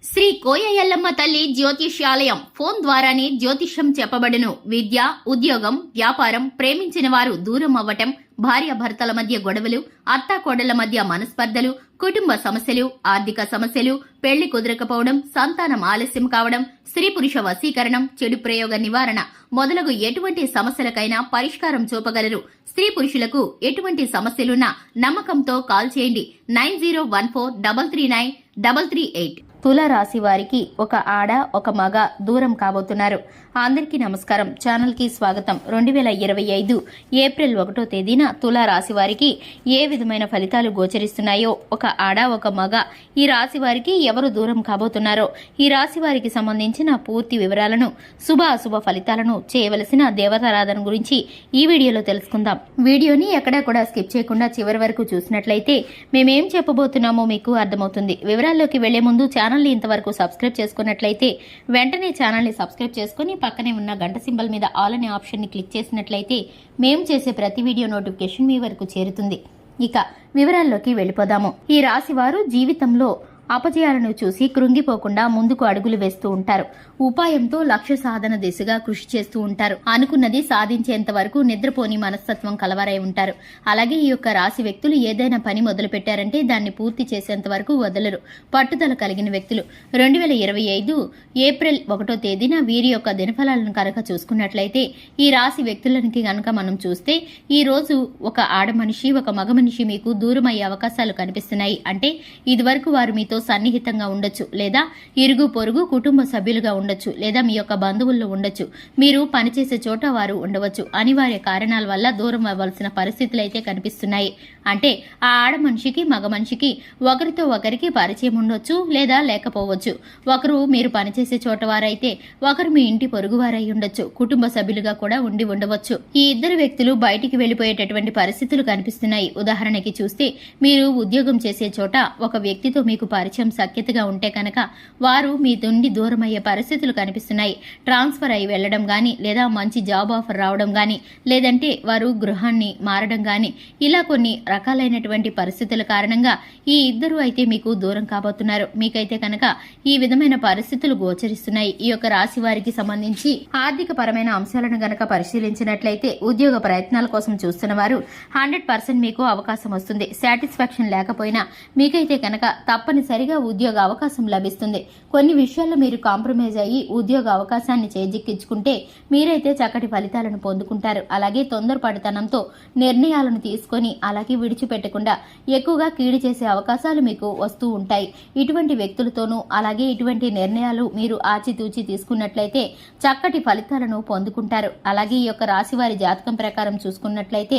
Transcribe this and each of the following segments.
శ్రీ కోయ ఎల్లమ్మ తల్లి జ్యోతిష్యాలయం ఫోన్ ద్వారానే జ్యోతిష్యం చెప్పబడును. విద్య, ఉద్యోగం, వ్యాపారం, ప్రేమించిన వారు దూరం అవ్వటం, భార్యాభర్తల మధ్య గొడవలు, అత్తాకోడళ్ల మధ్య మనస్పర్ధలు, కుటుంబ సమస్యలు, ఆర్థిక సమస్యలు, పెళ్లి కుదరకపోవడం, సంతానం ఆలస్యం కావడం, స్త్రీ పురుష వశీకరణం, చెడు ప్రయోగ నివారణ మొదలగు ఎటువంటి సమస్యలకైనా పరిష్కారం చూపగలరు. స్త్రీ పురుషులకు ఎటువంటి సమస్యలున్నా నమ్మకంతో కాల్ చేయండి 9014339338. తులారాశి వారికి ఒక ఆడ ఒక మగ దూరం కాబోతున్నారు. అందరికీ నమస్కారం. ఛానల్ కి స్వాగతం. 2025 ఏప్రిల్ 1వ తేదీన తులారాశి వారికి ఏ విధమైన ఫలితాలు గోచరిస్తున్నాయో, ఒక ఆడ ఒక మగ ఈ రాశి వారికి ఎవరు దూరం కాబోతున్నారో, ఈ రాశి వారికి సంబంధించిన పూర్తి వివరాలను, శుభ అశుభ ఫలితాలను, చేయవలసిన దేవతారాధన గురించి ఈ వీడియోలో తెలుసుకుందాం. వీడియోని ఎక్కడా కూడా స్కిప్ చేయకుండా చివరి వరకు చూసినట్లయితే మేమేం చెప్పబోతున్నామో మీకు అర్థమవుతుంది. వివరాల్లోకి వెళ్లే ముందు ఛానల్ని ఇంతవరకు సబ్స్క్రైబ్ చేసుకున్నట్లయితే వెంటనే ఛానల్ని సబ్స్క్రైబ్ చేసుకుని పక్కనే ఉన్న గంట సింబల్ మీద ఆల్ అనే ఆప్షన్ని క్లిక్ చేసినట్లయితే మేము చేసే ప్రతి వీడియో నోటిఫికేషన్ మీ వరకు చేరుతుంది. ఇక వివరాల్లోకి వెళ్ళిపోదాము. ఈ రాశి వారు జీవితంలో అపజయాలను చూసి కృంగిపోకుండా ముందుకు అడుగులు వేస్తూ ఉంటారు. ఉపాయంతో లక్ష్య సాధన దిశగా కృషి చేస్తూ ఉంటారు. అనుకున్నది సాధించేంత వరకు నిద్రపోని మనస్తత్వం కలవారై ఉంటారు. అలాగే ఈ యొక్క రాశి వ్యక్తులు ఏదైనా పని మొదలు పెట్టారంటే దాన్ని పూర్తి చేసేంత వరకు వదలరు. పట్టుదల కలిగిన వ్యక్తులు. 2025 ఏప్రిల్ 1వ తేదీన వీరి యొక్క దినఫలాలను కనుక చూసుకున్నట్లయితే, ఈ రాశి వ్యక్తులకి గనుక మనం చూస్తే, ఈ రోజు ఒక ఆడ మనిషి ఒక మగ మనిషి మీకు దూరం అయ్యే అవకాశాలు కనిపిస్తున్నాయి. అంటే ఇదివరకు వారు మీతో సన్నిహితంగా ఉండొచ్చు, లేదా ఇరుగు పొరుగు కుటుంబ సభ్యులుగా ఉండొచ్చు, లేదా మీ యొక్క బంధువుల్లో ఉండొచ్చు. మీరు పనిచేసే చోట వారు ఉండవచ్చు. అనివార్య కారణాల వల్ల దూరం అవ్వాల్సిన పరిస్థితులు అయితే కనిపిస్తున్నాయి. అంటే ఆ ఆడ మనిషికి మగ మనిషికి ఒకరితో ఒకరికి పరిచయం ఉండొచ్చు, లేదా లేకపోవచ్చు. ఒకరు మీరు పనిచేసే చోట వారైతే ఒకరు మీ ఇంటి పొరుగు వారై ఉండొచ్చు, కుటుంబ సభ్యులుగా కూడా ఉండి ఉండవచ్చు. ఈ ఇద్దరు వ్యక్తులు బయటికి వెళ్లిపోయేటటువంటి పరిస్థితులు కనిపిస్తున్నాయి. ఉదాహరణకి చూస్తే, మీరు ఉద్యోగం చేసే చోట ఒక వ్యక్తితో మీకు పరిచయం సఖ్యతగా ఉంటే కనుక వారు మీ నుండి దూరం అయ్యే పరిస్థితులు కనిపిస్తున్నాయి. ట్రాన్స్ఫర్ అయి వెళ్లడం గాని, లేదా మంచి జాబ్ ఆఫర్ రావడం గాని, లేదంటే వారు గృహాన్ని మారడం గాని, ఇలా కొన్ని రకాలైనటువంటి పరిస్థితుల కారణంగా ఈ ఇద్దరు అయితే మీకు దూరం కాబోతున్నారు. మీకైతే కనుక ఈ విధమైన పరిస్థితులు గోచరిస్తున్నాయి. ఈ యొక్క రాశి వారికి సంబంధించి ఆర్థిక పరమైన అంశాలను గనక పరిశీలించినట్లయితే, ఉద్యోగ ప్రయత్నాల కోసం చూస్తున్న వారు 100% మీకు అవకాశం వస్తుంది. సాటిస్ఫాక్షన్ లేకపోయినా మీకైతే కనుక తప్పనిసరిగా ఉద్యోగ అవకాశం లభిస్తుంది. కొన్ని విషయాల్లో మీరు కాంప్రమైజ్ అయ్యి ఉద్యోగ అవకాశాన్ని చేజిక్కించుకుంటే మీరైతే చక్కటి ఫలితాలను పొందుకుంటారు. అలాగే తొందరపడితనంతో నిర్ణయాలను తీసుకొని అలాగే విడిచిపెట్టకుండా ఎక్కువగా కీడు చేసే అవకాశాలు మీకు వస్తూ ఉంటాయి. ఇటువంటి వ్యక్తులతోనూ అలాగే ఇటువంటి నిర్ణయాలు మీరు ఆచితూచి తీసుకున్నట్లయితే చక్కటి ఫలితాలను పొందుకుంటారు. అలాగే ఈ యొక్క రాశి వారి జాతకం ప్రకారం చూసుకున్నట్లయితే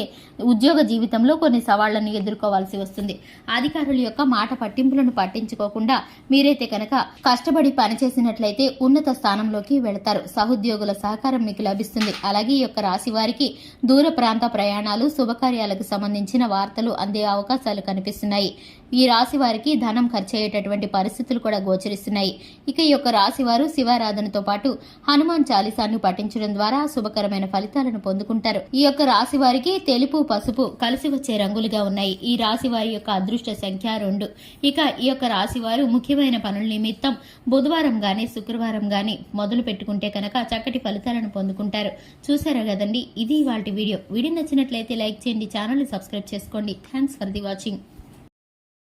ఉద్యోగ జీవితంలో కొన్ని సవాళ్లను ఎదుర్కోవాల్సి వస్తుంది. అధికారుల యొక్క మాట పట్టింపులను పట్టించుకోకుండా మీరైతే కనుక కష్టపడి పనిచేసినట్లయితే ఉన్నత స్థానంలోకి వెళతారు. సహోద్యోగుల సహకారం మీకు లభిస్తుంది. అలాగే ఈ యొక్క రాశి వారికి దూర ప్రాంత ప్రయాణాలు, శుభకార్యాలకు సంబంధించిన వార్తలు అందే అవకాశాలు కనిపిస్తున్నాయి. ఈ రాశి వారికి ధనం ఖర్చయ్యేటటువంటి పరిస్థితులు కూడా గోచరిస్తున్నాయి. ఇక ఈ యొక్క రాశి వారు శివారాధనతో పాటు హనుమాన్ చాలీసాను పఠించడం ద్వారా శుభకరమైన ఫలితాలను పొందుకుంటారు. ఈ యొక్క రాశి వారికి తెలుపు, పసుపు కలిసి వచ్చే రంగులుగా ఉన్నాయి. ఈ రాశి వారి యొక్క అదృష్ట సంఖ్య 2. ఇక ఈ యొక్క రాశి వారు ముఖ్యమైన పనుల నిమిత్తం బుధవారం గాని శుక్రవారం గాని మొదలు పెట్టుకుంటే కనుక చక్కటి ఫలితాలను పొందుకుంటారు. చూసారా కదండి, ఇది ఇవాల్టి వీడియో. వీడియో నచ్చినట్లయితే లైక్ చేయండి, ఛానల్ ని సబ్స్క్రైబ్ చేసుకోండి. Thanks for the watching.